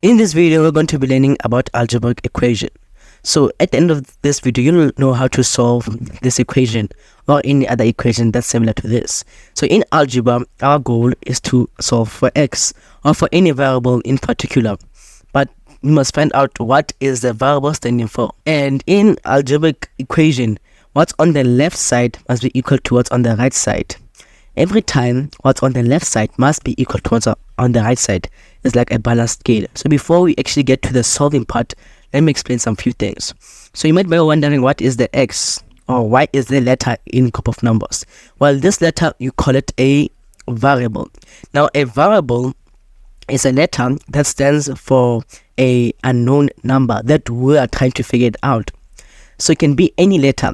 In this video, we're going to be learning about algebraic equation. So at the end of this video, you'll know how to solve this equation or any other equation that's similar to this. So in algebra, our goal is to solve for x or for any variable in particular. But we must find out what is the variable standing for. And in algebraic equation, what's on the left side must be equal to what's on the right side. Every time what's on the left side must be equal to what's on the right side. It's like a balanced scale. So before we actually get to the solving part, let me explain some few things. So you might be wondering, what is the x, or why is the letter in group of numbers? Well, this letter, you call it a variable. Now a variable is a letter that stands for a unknown number that we are trying to figure it out. So it can be any letter.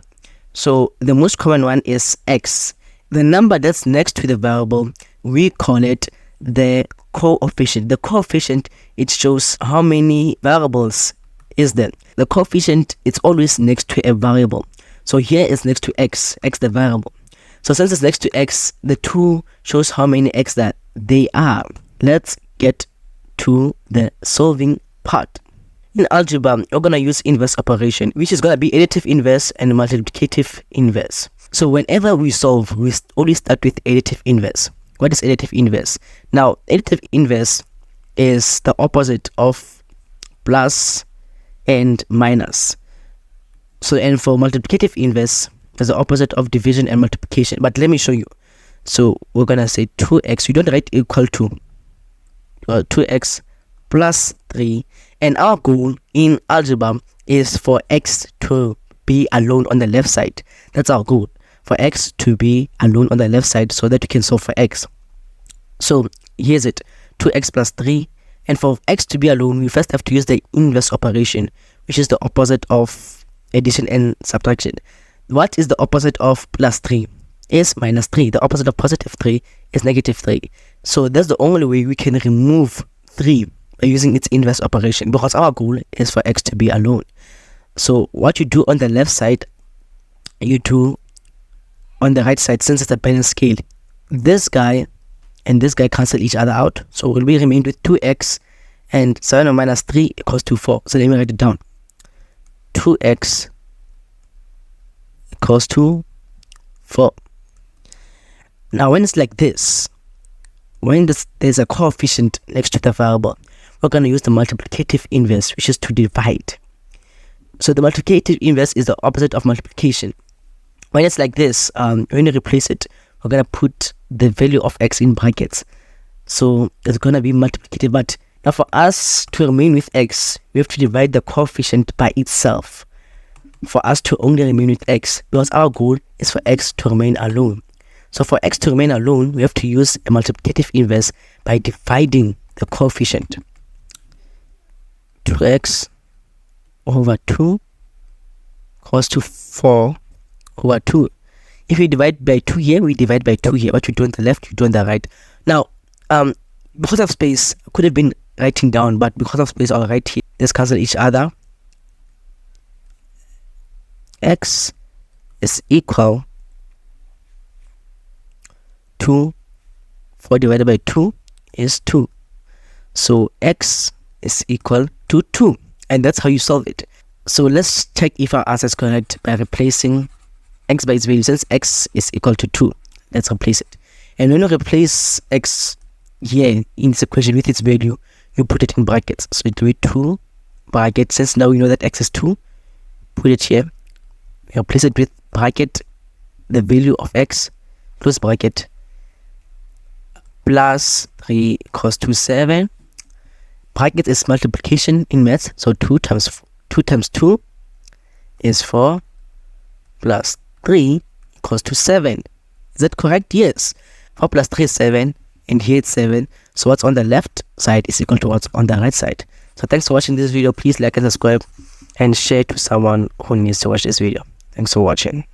So the most common one is x. The number that's next to the variable, we call it the coefficient. The coefficient, it shows how many variables is there. The coefficient, it's always next to a variable. So here is next to x the variable. So since it's next to x, the 2 shows how many x that they are. Let's get to the solving part. In algebra, we're going to use inverse operation, which is going to be additive inverse and multiplicative inverse. So whenever we solve, we always start with additive inverse. What is additive inverse? Now, additive inverse is the opposite of plus and minus. So, and for multiplicative inverse, is the opposite of division and multiplication. But let me show you. So we're going to say 2x. You don't write equal to 2x plus 3. And our goal in algebra is for x to be alone on the left side. That's our goal. For x to be alone on the left side so that we can solve for x. So here's it, 2x plus 3. And for x to be alone, we first have to use the inverse operation, which is the opposite of addition and subtraction. What is the opposite of plus 3? Is minus 3. The opposite of positive 3 is negative 3. So that's the only way we can remove 3 by using its inverse operation, because our goal is for x to be alone. So what you do on the left side, you do on the right side. Since it's a balanced scale, this guy and this guy cancel each other out, so will be remained with 2x, and 7 minus 3 equals to 4. So let me write it down. 2x equals to 4. Now when it's like this, when there's a coefficient next to the variable, we're going to use the multiplicative inverse, which is to divide. So the multiplicative inverse is the opposite of multiplication. When it's like this, when you replace it, we're going to put the value of x in brackets. So it's going to be multiplicative. But now for us to remain with x, we have to divide the coefficient by itself. For us to only remain with x, because our goal is for x to remain alone. So for x to remain alone, we have to use a multiplicative inverse by dividing the coefficient. 2x over 2 equals to 4 over 2. If we divide by 2 here, we divide by 2 here. What you do on the left, you do on the right. Now, because of space, I could have been writing down, but because of space, I'll write here. Let's cancel each other. X is equal to 4 divided by 2 is 2. So x is equal to 2. And that's how you solve it. So let's check if our answer is correct by replacing x by its value. Since x is equal to 2, let's replace it. And when you replace x here in this equation with its value, you put it in brackets. So do it 2 bracket. Since now we know that x is 2, put it here. You replace it with bracket, the value of x, close bracket, plus 3 equals to 7. Bracket is multiplication in maths, so 2 times 2 is 4, plus 3 equals to 7. Is that correct? Yes. 4 plus 3 is 7, and here it's 7. So what's on the left side is equal to what's on the right side. So thanks for watching this video. Please like and subscribe and share to someone who needs to watch this video. Thanks for watching.